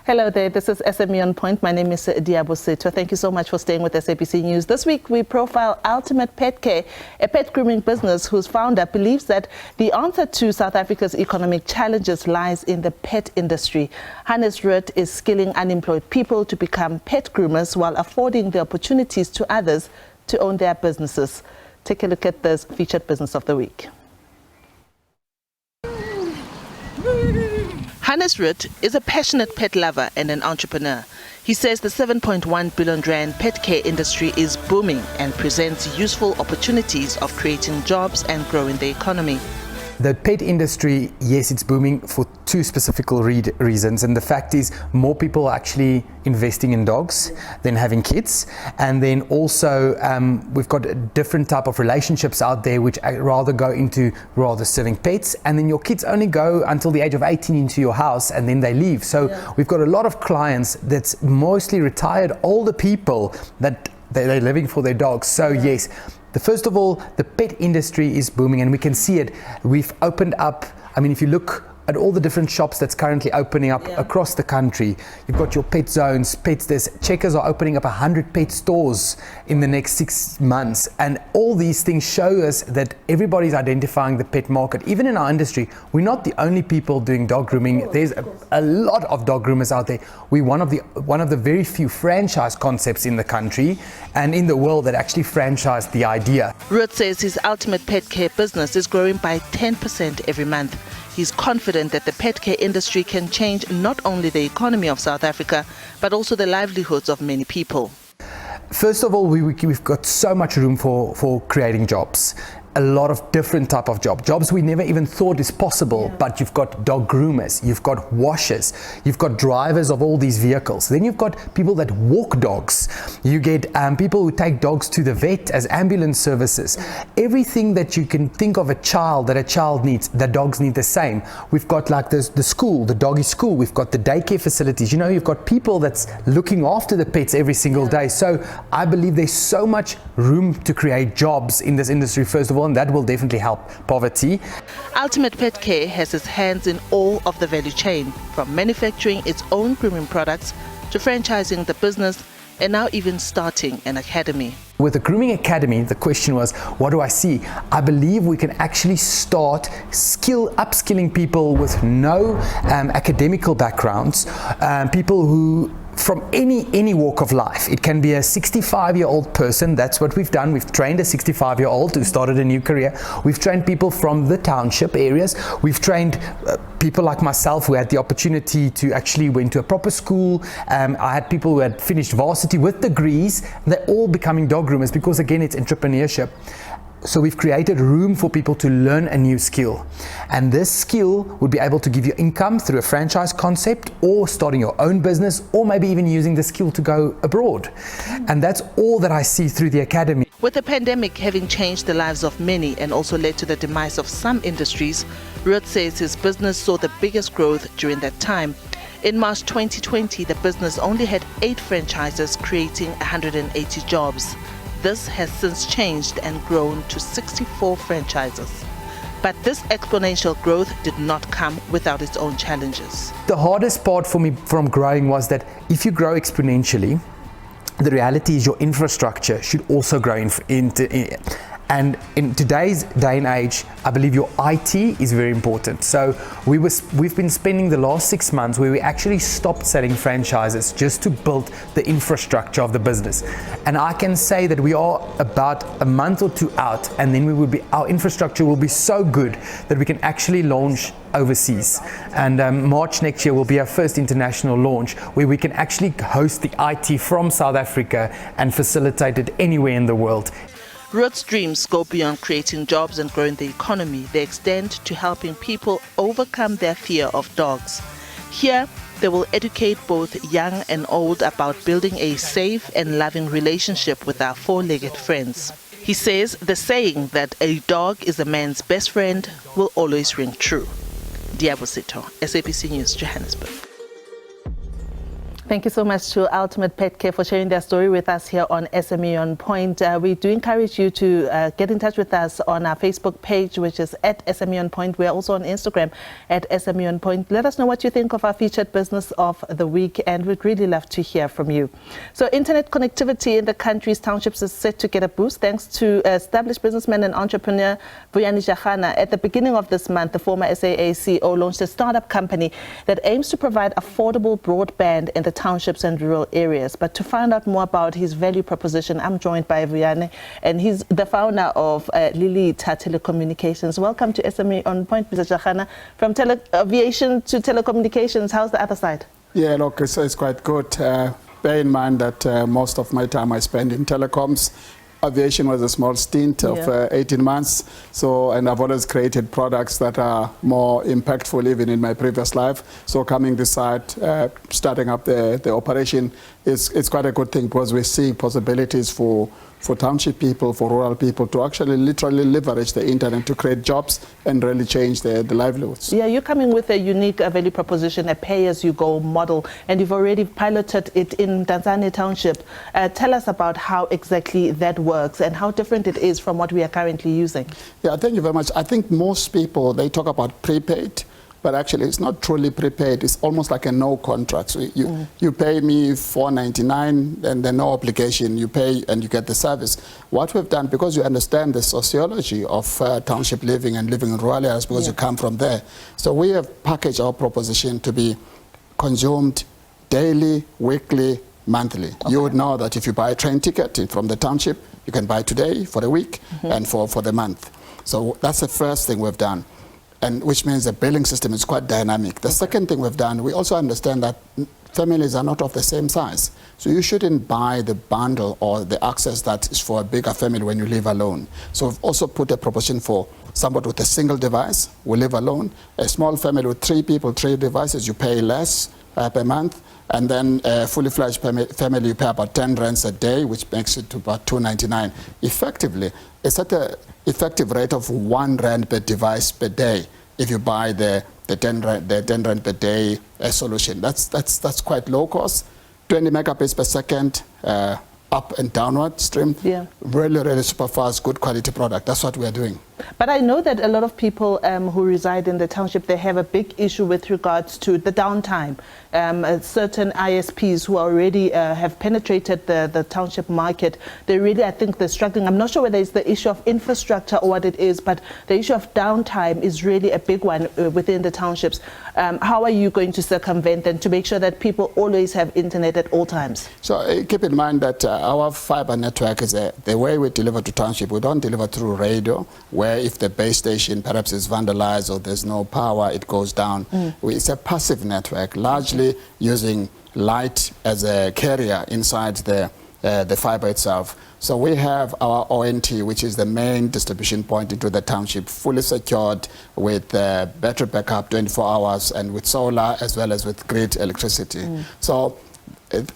Hello there, this is SME On Point. My name is Diabosito. Thank you so much for staying with SABC News. This week we profile Ultimate Pet Care, a pet grooming business whose founder believes that the answer to South Africa's economic challenges lies in the pet industry. Hannes Roodt is skilling unemployed people to become pet groomers while affording the opportunities to others to own their businesses. Take a look at this featured business of the week. Hannes Roodt is a passionate pet lover and an entrepreneur. He says the 7.1 billion rand pet care industry is booming and presents useful opportunities of creating jobs and growing the economy. The pet industry, yes, it's booming for two specific reasons, and the fact is more people are actually investing in dogs than having kids, and then also we've got a different type of relationships out there which rather go into serving pets, and then your kids only go until the age of 18 into your house and then they leave. So we've got a lot of clients that's mostly retired older people that they're living for their dogs. So yes, first of all, the pet industry is booming and we can see it. We've opened up, I mean, if you look at all the different shops that's currently opening up across the country, you've got your pet zones, pets, Checkers are opening up 100 pet stores in the next 6 months. And all these things show us that everybody's identifying the pet market. Even in our industry, we're not the only people doing dog grooming. There's a lot of dog groomers out there. We're one of the very few franchise concepts in the country and in the world that actually franchised the idea. Roodt says his Ultimate Pet Care business is growing by 10% every month. He's confident that the pet care industry can change not only the economy of South Africa, but also the livelihoods of many people. First of all, we've got so much room for creating jobs. A lot of different type of jobs we never even thought is possible. But you've got dog groomers, you've got washers, you've got drivers of all these vehicles, then you've got people that walk dogs, you get people who take dogs to the vet as ambulance services. Everything that you can think of that a child needs, the dogs need the same. We've got like the school, the doggy school, we've got the daycare facilities, you've got people that's looking after the pets every single day. So I believe there's so much room to create jobs in this industry, first of all, and that will definitely help poverty. Ultimate Pet Care has its hands in all of the value chain, from manufacturing its own grooming products to franchising the business and now even starting an academy. With the Grooming Academy, the question was, what do I see? I believe we can actually start upskilling people with no academical backgrounds, people who from any walk of life. It can be a 65-year-old person. That's what we've done. We've trained a 65-year-old who started a new career. We've trained people from the township areas. We've trained people like myself who had the opportunity to actually went to a proper school. I had people who had finished varsity with degrees. They're all becoming dog groomers because, again, it's entrepreneurship. So we've created room for people to learn a new skill. And this skill would be able to give you income through a franchise concept or starting your own business or maybe even using the skill to go abroad. And that's all that I see through the academy. With the pandemic having changed the lives of many and also led to the demise of some industries, Roodt says his business saw the biggest growth during that time. In March 2020, the business only had 8 franchises creating 180 jobs. This has since changed and grown to 64 franchises. But this exponential growth did not come without its own challenges. The hardest part for me from growing was that if you grow exponentially, the reality is your infrastructure should also grow and in today's day and age, I believe your IT is very important. So we've been spending the last 6 months where we actually stopped selling franchises just to build the infrastructure of the business. And I can say that we are about a month or 2 out, and then our infrastructure will be so good that we can actually launch overseas. And March next year will be our first international launch where we can actually host the IT from South Africa and facilitate it anywhere in the world. Roodt's dreams go beyond creating jobs and growing the economy. They extend to helping people overcome their fear of dogs. Here, they will educate both young and old about building a safe and loving relationship with our four-legged friends. He says the saying that a dog is a man's best friend will always ring true. Diabosito, SABC News, Johannesburg. Thank you so much to Ultimate Pet Care for sharing their story with us here on SME On Point. We do encourage you to get in touch with us on our Facebook page, which is at SME On Point. We're also on Instagram at SME On Point. Let us know what you think of our featured business of the week, and we'd really love to hear from you. So internet connectivity in the country's townships is set to get a boost thanks to established businessman and entrepreneur Vuyani Jarana. At the beginning of this month, the former SAA CEO launched a startup company that aims to provide affordable broadband in the townships and rural areas. But to find out more about his value proposition, I'm joined by Vuyani, and he's the founder of Ilitha Telecommunications. Welcome to SME On Point, Mr. Jarana. From aviation to telecommunications, how's the other side? Yeah, look, it's quite good. Bear in mind that most of my time I spend in telecoms. Aviation was a small stint of 18 months. And I've always created products that are more impactful even in my previous life. So coming this side, starting up the operation, it's quite a good thing because we see possibilities for township people, for rural people to actually literally leverage the internet to create jobs and really change the livelihoods. Yeah, you're coming with a unique value proposition, a pay-as-you-go model, and you've already piloted it in Tanzania Township. Tell us about how exactly that works and how different it is from what we are currently using. Yeah, thank you very much. I think most people, they talk about prepaid, but actually it's not truly prepaid. It's almost like a no contract. So you pay me $4.99 and then no obligation. You pay and you get the service. What we've done, because you understand the sociology of township living and living in rural areas, because you come from there. So we have packaged our proposition to be consumed daily, weekly, monthly. Okay. You would know that if you buy a train ticket from the township, you can buy today for the week and for the month. So that's the first thing we've done, and which means the billing system is quite dynamic. The second thing we've done, we also understand that families are not of the same size. So you shouldn't buy the bundle or the access that is for a bigger family when you live alone. So we've also put a proposition for somebody with a single device will live alone. A small family with 3 people, 3 devices, you pay less per month. And then a fully fledged family, you pay about 10 rands a day, which makes it to about $2.99. Effectively, it's at an effective rate of 1 rand per device per day if you buy the 10 rand per day solution. That's quite low cost. 20 megabits per second, up and downward stream. Yeah. Really super fast, good quality product. That's what we are doing. But I know that a lot of people who reside in the township, they have a big issue with regards to the downtime. Certain ISPs who already have penetrated the township market, they really, I think they're struggling. I'm not sure whether it's the issue of infrastructure or what it is, but the issue of downtime is really a big one within the townships. How are you going to circumvent and to make sure that people always have internet at all times? So keep in mind that our fiber network is the way we deliver to township. We don't deliver through radio, where if the base station perhaps is vandalized or there's no power, it goes down. It's a passive network, largely using light as a carrier inside the fiber itself. So we have our ONT, which is the main distribution point into the township, fully secured with battery backup 24 hours and with solar as well as with grid electricity. So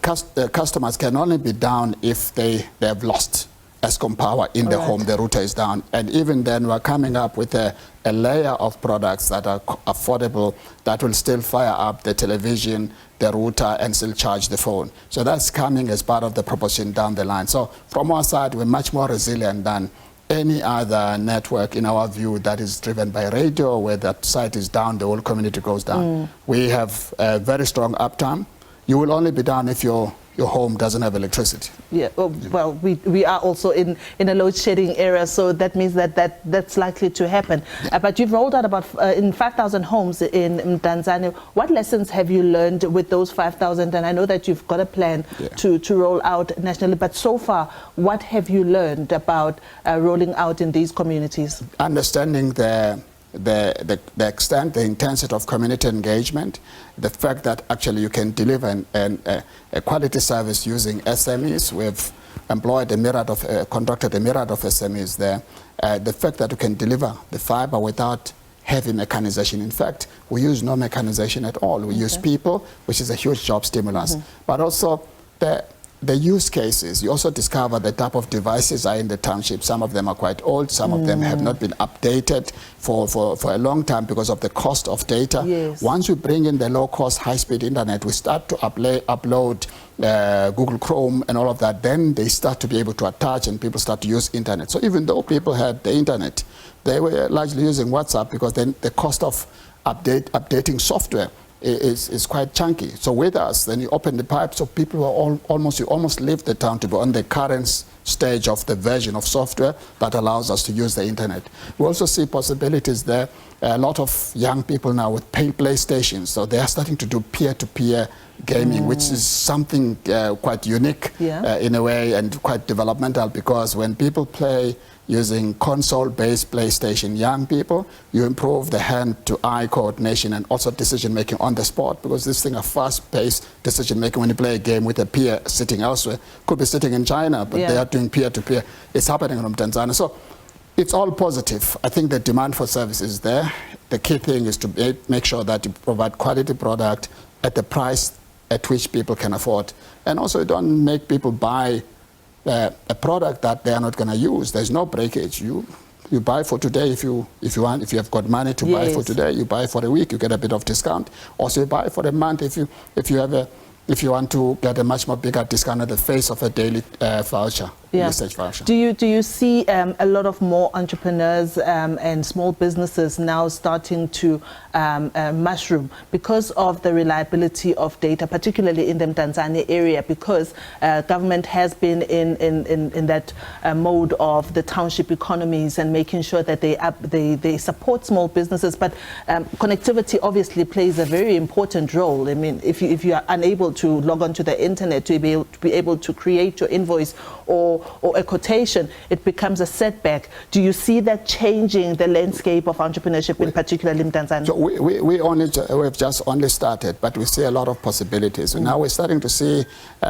customers can only be down if they have lost ESCOM power in the home, the router is down. And even then, we're coming up with a layer of products that are affordable that will still fire up the television, the router, and still charge the phone. So that's coming as part of the proposition down the line. So from our side, we're much more resilient than any other network, in our view, that is driven by radio, where that site is down, the whole community goes down. We have a very strong uptime. You will only be down if your home doesn't have electricity. Yeah, well, we are also in a load shedding era, so that means that's likely to happen. But you've rolled out about in 5,000 homes in Tanzania. What lessons have you learned with those 5,000? And I know that you've got a plan to roll out nationally, but so far, what have you learned about rolling out in these communities? Understanding the extent, the intensity of community engagement, the fact that actually you can deliver a quality service using SMEs. We've employed conducted a myriad of SMEs there. The fact that you can deliver the fiber without heavy mechanization. In fact, we use no mechanization at all. We use people, which is a huge job stimulus. But also the the use cases, you also discover the type of devices are in the township. Some of them are quite old, some of them have not been updated for a long time because of the cost of data. Yes. Once we bring in the low-cost, high-speed internet, we start to upload Google Chrome and all of that, then they start to be able to attach and people start to use internet. So even though people had the internet, they were largely using WhatsApp because then the cost of updating software is quite chunky. So with us, then you open the pipe, so people are almost leave the town to be on the current stage of the version of software that allows us to use the internet. We also see possibilities there. A lot of young people now with PlayStations, so they are starting to do peer-to-peer gaming, which is something quite unique in a way and quite developmental, because when people play using console-based PlayStation, young people, you improve the hand-to-eye coordination and also decision-making on the spot, because this thing of fast-paced decision-making when you play a game with a peer sitting elsewhere, could be sitting in China, but they are doing peer-to-peer. It's happening from Tanzania. So it's all positive. I think the demand for service is there. The key thing is to make sure that you provide quality product at the price at which people can afford. And also you don't make people buy a product that they are not going to use. There's no breakage. You buy for today if you have got money to buy for today. You buy for a week, you get a bit of discount. Also you buy for a month if you want to get a much more bigger discount at the face of a daily voucher. Usage voucher. Do you see a lot of more entrepreneurs and small businesses now starting to mushroom because of the reliability of data, particularly in the Tanzania area, because government has been in that mode of the township economies and making sure that they support small businesses, but connectivity obviously plays a very important role. I mean, if you are unable to log onto the internet to be able to create your invoice or a quotation, it becomes a setback. Do you see that changing the landscape of entrepreneurship, in particular in Tanzania? So we've just only started, but we see a lot of possibilities. Now we're starting to see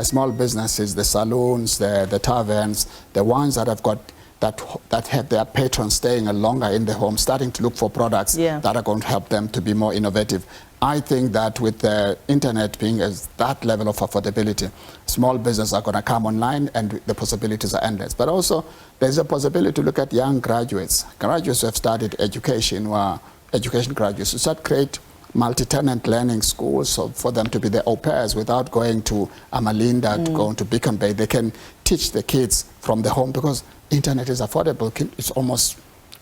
small businesses, the saloons, the taverns, the ones that have got that have their patrons staying longer in the home, starting to look for products that are going to help them to be more innovative. I think that with the internet being at that level of affordability, small businesses are going to come online and the possibilities are endless. But also, there's a possibility to look at young graduates who have started education graduates, to start create multi-tenant learning schools for them to be the au pairs without going to Amalinda, to going to Beacon Bay. They can teach the kids from the home because internet is affordable. It's almost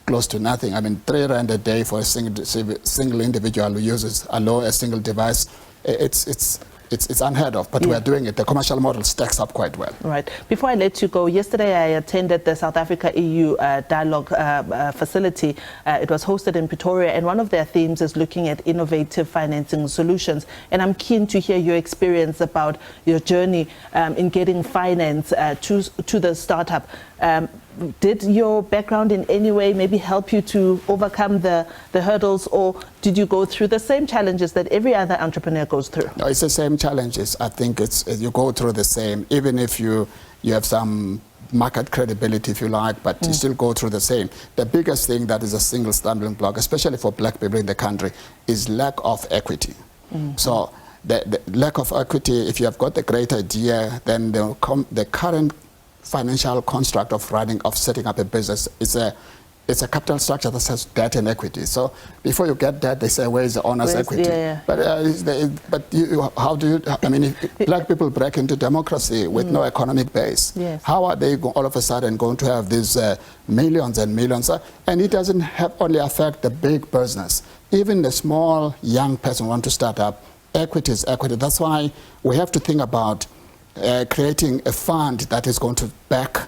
close to nothing. I mean, 3 rand a day for a single individual who uses a single device. It's unheard of, but we are doing it. The commercial model stacks up quite well. Right. Before I let you go, yesterday I attended the South Africa EU dialogue facility. It was hosted in Pretoria, and one of their themes is looking at innovative financing solutions. And I'm keen to hear your experience about your journey in getting finance to the startup. Did your background in any way maybe help you to overcome the hurdles, or did you go through the same challenges that every other entrepreneur goes through? No, it's the same challenges. I think you go through the same, even if you have some market credibility, if you like, but you still go through the same. The biggest thing that is a single stumbling block, especially for black people in the country, is lack of equity. So the lack of equity, if you have got the great idea, then the current financial construct of setting up a business is a capital structure that has debt and equity. So before you get that, they say, where is the owner's equity? But how do you, I mean, if black people break into democracy with no economic base, how are they all of a sudden going to have these millions and millions? And it doesn't only affect the big business. Even the small young person who want to start up, equity is equity. That's why we have to think about creating a fund that is going to back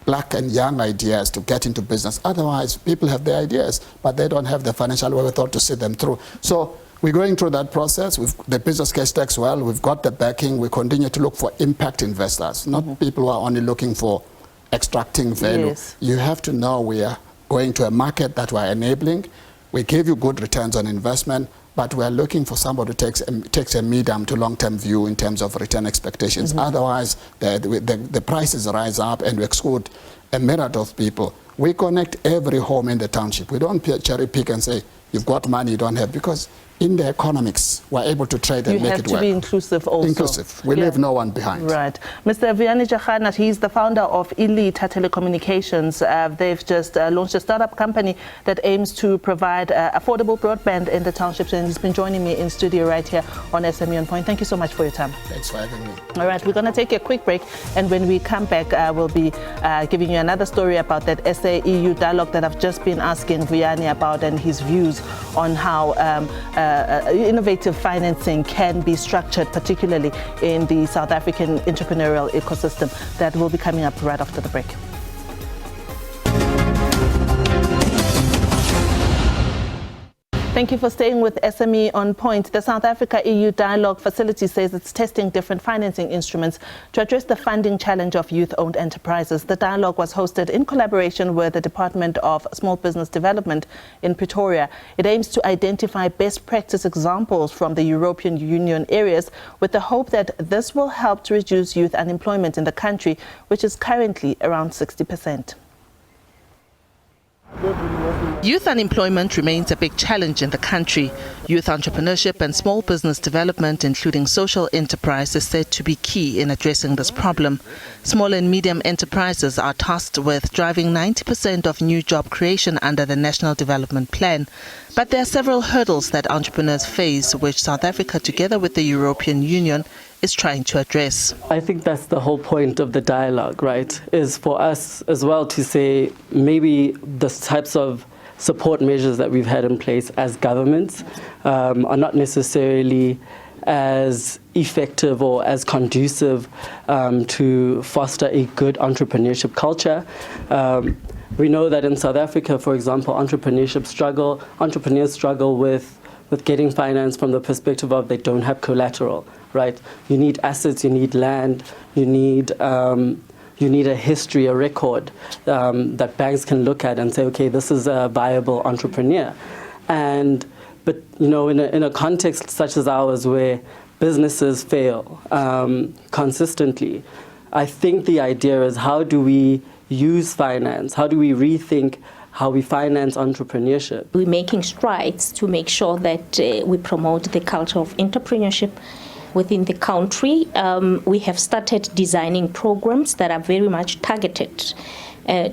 black and young ideas to get into business. Otherwise, people have their ideas, but they don't have the financial wherewithal to see them through. So we're going through that process. The business case takes well. We've got the backing. We continue to look for impact investors, not people who are only looking for extracting value. You have to know we are going to a market that we're enabling. We give you good returns on investment, but we are looking for somebody who takes a medium to long-term view in terms of return expectations. Otherwise, the prices rise up and we exclude a myriad of people. We connect every home in the township. We don't cherry pick and say, you've got money, you don't have, because in the economics, we're able to trade and make it work. You have to be inclusive also. Inclusive. We leave no one behind. Right. Mr. Vuyani Jarana, he's the founder of Ilitha Telecommunications. They've just launched a startup company that aims to provide affordable broadband in the townships, and he's been joining me in studio right here on SME On Point. Thank you so much for your time. Thanks for having me. All right, we're going to take a quick break, and when we come back, we'll be giving you another story about that SAA EU dialogue that I've just been asking Vuyani about, and his views on how innovative financing can be structured, particularly in the South African entrepreneurial ecosystem. That will be coming up right after the break. Thank you for staying with SME On Point. The South Africa EU Dialogue Facility says it's testing different financing instruments to address the funding challenge of youth-owned enterprises. The dialogue was hosted in collaboration with the Department of Small Business Development in Pretoria. It aims to identify best practice examples from the European Union areas with the hope that this will help to reduce youth unemployment in the country, which is currently around 60%. Youth unemployment remains a big challenge in the country. Youth entrepreneurship and small business development, including social enterprise, is said to be key in addressing this problem. Small and medium enterprises are tasked with driving 90% of new job creation under the National Development Plan. But there are several hurdles that entrepreneurs face, which South Africa, together with the European Union, is trying to address. I think that's the whole point of the dialogue, right? Is for us as well to say maybe the types of support measures that we've had in place as governments are not necessarily as effective or as conducive to foster a good entrepreneurship culture. We know that in South Africa, for example, entrepreneurs struggle with getting finance from the perspective of they don't have collateral, right? You need assets, you need land, you need a history, a record that banks can look at and say, okay, this is a viable entrepreneur. But you know, in a context such as ours where businesses fail consistently, I think the idea is how do we use finance? How do we rethink how we finance entrepreneurship? We're making strides to make sure that we promote the culture of entrepreneurship within the country. We have started designing programs that are very much targeted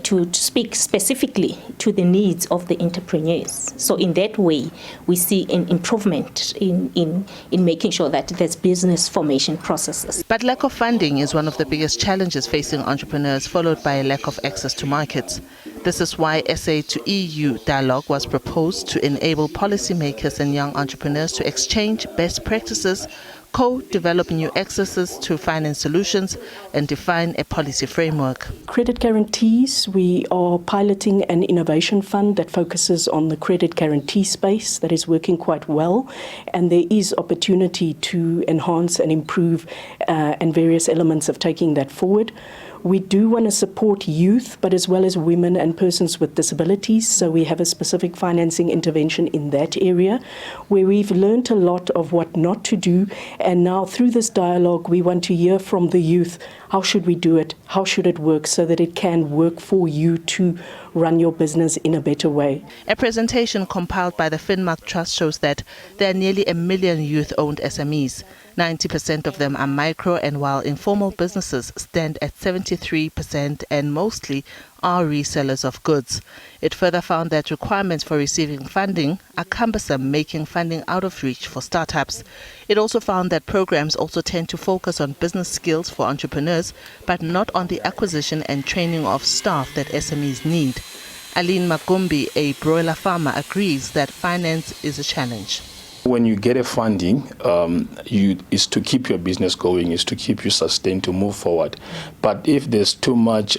to speak specifically to the needs of the entrepreneurs. So in that way, we see an improvement in making sure that there's business formation processes. But lack of funding is one of the biggest challenges facing entrepreneurs, followed by a lack of access to markets. This is why SA to EU dialogue was proposed to enable policymakers and young entrepreneurs to exchange best practices, co-develop new accesses to finance solutions, and define a policy framework. Credit guarantees, we are piloting an innovation fund that focuses on the credit guarantee space that is working quite well, and there is opportunity to enhance and improve and various elements of taking that forward. We do want to support youth, but as well as women and persons with disabilities. So we have a specific financing intervention in that area where we've learned a lot of what not to do. And now through this dialogue, we want to hear from the youth, how should we do it? How should it work so that it can work for you to run your business in a better way? A presentation compiled by the Finmark Trust shows that there are nearly 1 million youth-owned SMEs. 90% of them are micro, and while informal businesses stand at 73% and mostly are resellers of goods. It further found that requirements for receiving funding are cumbersome, making funding out of reach for startups. It also found that programs also tend to focus on business skills for entrepreneurs, but not on the acquisition and training of staff that SMEs need. Aline Magumbi, a broiler farmer, agrees that finance is a challenge. When you get a funding, is to keep your business going, is to keep you sustained, to move forward. But if there's too much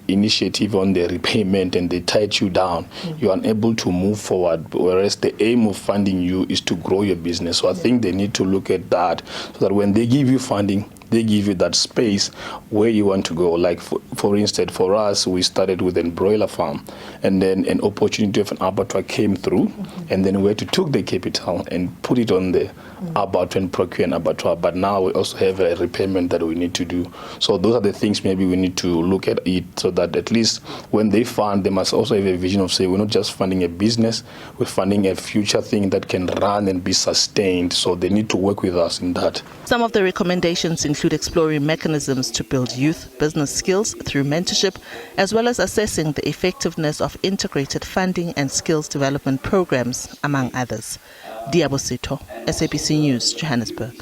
initiative on the repayment and they tight you down, you're unable to move forward, whereas the aim of funding you is to grow your business. So I think they need to look at that, so that when they give you funding, they give you that space where you want to go. Like for instance, for us, we started with a broiler farm, and then an opportunity of an abattoir came through, and then we had to took the capital and put it on the abattoir and procure an abattoir. But now we also have a repayment that we need to do. So those are the things maybe we need to look at it, so that at least when they fund, they must also have a vision of saying, we're not just funding a business, we're funding a future thing that can run and be sustained. So they need to work with us in that. Some of the recommendations include exploring mechanisms to build youth business skills through mentorship, as well as assessing the effectiveness of integrated funding and skills development programs, among others. Diabosito, SABC News, Johannesburg.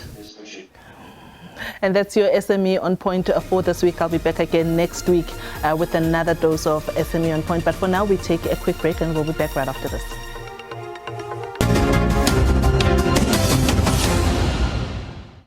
And that's your SME on point for this week. I'll be back again next week with another dose of SME on point. But for now, we take a quick break and we'll be back right after this.